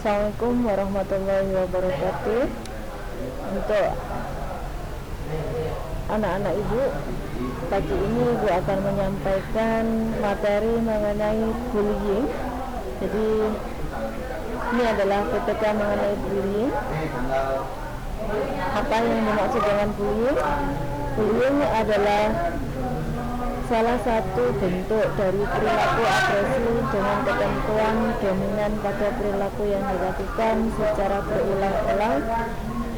Assalamualaikum warahmatullahi wabarakatuh. Untuk anak-anak ibu, pagi ini ibu akan menyampaikan materi mengenai bullying. Jadi ini adalah PPK mengenai bullying. Apa yang dimaksud dengan bullying? Bullying adalah salah satu bentuk dari perilaku agresi dengan ketentuan dominan pada perilaku yang dilakukan secara berulang-ulang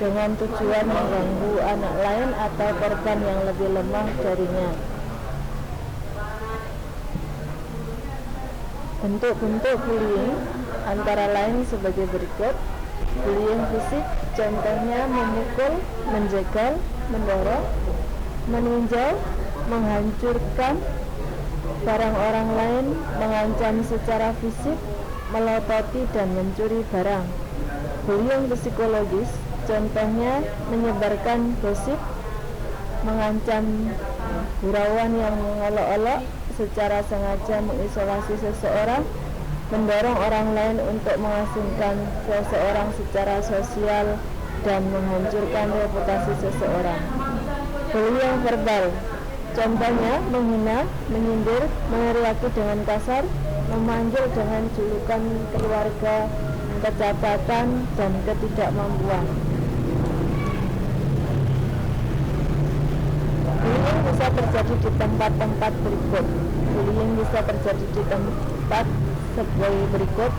dengan tujuan mengganggu anak lain atau korban yang lebih lemah darinya. Bentuk-bentuk bullying antara lain sebagai berikut. Bullying fisik, contohnya memukul, menjegal, mendorong, meninjau, menghancurkan barang orang lain, mengancam secara fisik, melototi dan mencuri barang. Bullying psikologis, contohnya menyebarkan gosip, mengancam gurauan yang mengolok-olok, secara sengaja mengisolasi seseorang, mendorong orang lain untuk mengasingkan seseorang secara sosial, dan menghancurkan reputasi seseorang. Bullying verbal, contohnya menghina, menyindir, meneriaki dengan kasar, memanggil dengan julukan keluarga, kecacatan, dan ketidakmampuan. Bullying bisa terjadi di tempat-tempat berikut. Bullying bisa terjadi di tempat sebagai berikut.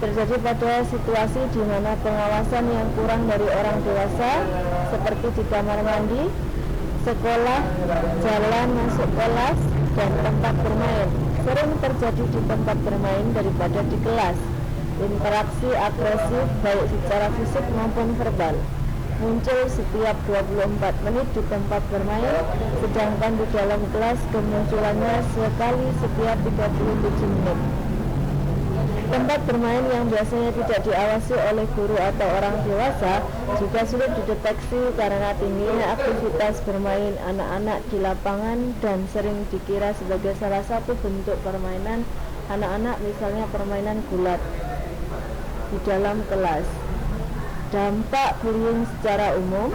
Terjadi pada situasi di mana pengawasan yang kurang dari orang dewasa, seperti di kamar mandi, sekolah, jalan masuk kelas, dan tempat bermain. Sering terjadi di tempat bermain daripada di kelas. Interaksi agresif baik secara fisik maupun verbal muncul setiap 24 menit di tempat bermain, sedangkan di dalam kelas kemunculannya sekali setiap 37 menit. Tempat bermain yang biasanya tidak diawasi oleh guru atau orang dewasa juga sulit dideteksi karena tingginya aktivitas bermain anak-anak di lapangan dan sering dikira sebagai salah satu bentuk permainan anak-anak, misalnya permainan gulat di dalam kelas. Dampak bullying secara umum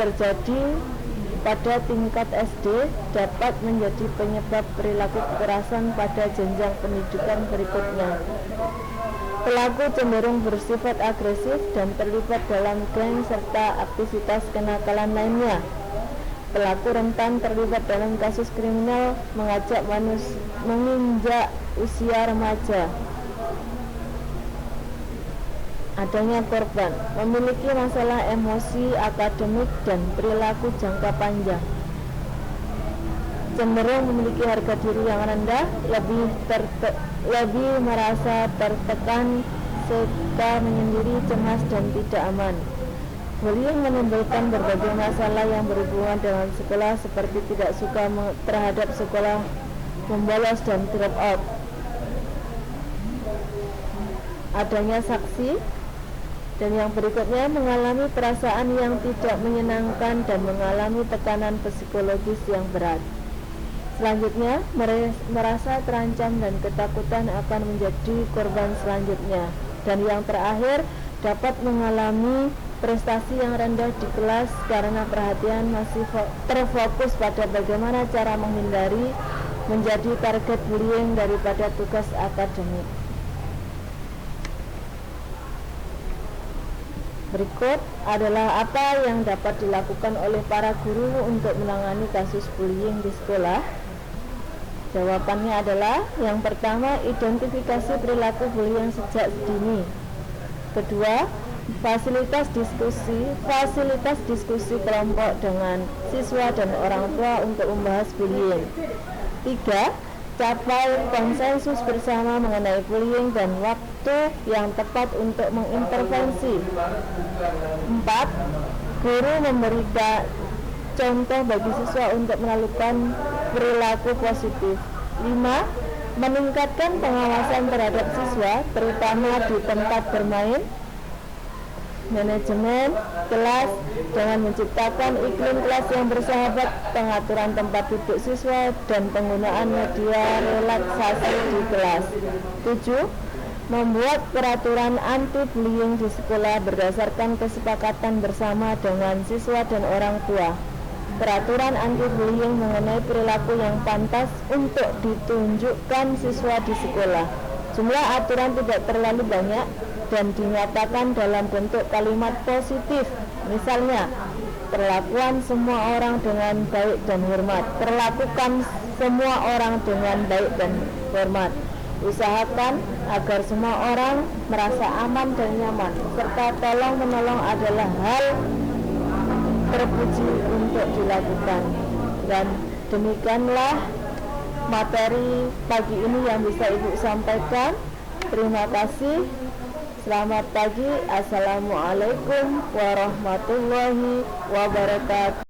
terjadi pada tingkat SD, dapat menjadi penyebab perilaku kekerasan pada jenjang pendidikan berikutnya. Pelaku cenderung bersifat agresif dan terlibat dalam geng serta aktivitas kenakalan lainnya. Pelaku rentan terlibat dalam kasus kriminal mengajak menginjak usia remaja. Adanya korban memiliki masalah emosi, akademik, dan perilaku jangka panjang, cenderung memiliki harga diri yang rendah, lebih merasa tertekan, suka menyendiri, cemas, dan tidak aman. Bullying menimbulkan berbagai masalah yang berhubungan dengan sekolah, seperti tidak suka terhadap sekolah, membolos, dan drop out. Adanya saksi, dan yang berikutnya mengalami perasaan yang tidak menyenangkan dan mengalami tekanan psikologis yang berat. Selanjutnya, merasa terancam dan ketakutan akan menjadi korban selanjutnya. Dan yang terakhir, dapat mengalami prestasi yang rendah di kelas karena perhatian masih terfokus pada bagaimana cara menghindari menjadi target bullying daripada tugas akademik. Berikut adalah apa yang dapat dilakukan oleh para guru untuk menangani kasus bullying di sekolah. Jawabannya adalah: yang pertama, identifikasi perilaku bullying sejak dini. Kedua, fasilitas diskusi kelompok dengan siswa dan orang tua untuk membahas bullying. Tiga, capai konsensus bersama mengenai bullying dan waktu yang tepat untuk mengintervensi. 4. Guru memberikan contoh bagi siswa untuk melakukan perilaku positif. 5. Meningkatkan pengawasan terhadap siswa, terutama di tempat bermain. Manajemen kelas dengan menciptakan iklim kelas yang bersahabat, pengaturan tempat duduk siswa, dan penggunaan media relaksasi di kelas. 7. membuat peraturan anti-bullying di sekolah berdasarkan kesepakatan bersama dengan siswa dan orang tua. Peraturan anti-bullying mengenai perilaku yang pantas untuk ditunjukkan siswa di sekolah. Jumlah aturan tidak terlalu banyak dan dinyatakan dalam bentuk kalimat positif. Misalnya, perlakuan semua orang dengan baik dan hormat. Perlakukan semua orang dengan baik dan hormat. Usahakan agar semua orang merasa aman dan nyaman, serta tolong-menolong adalah hal terpuji untuk dilakukan. Dan demikianlah materi pagi ini yang bisa Ibu sampaikan. Terima kasih. Selamat pagi. Assalamualaikum warahmatullahi wabarakatuh.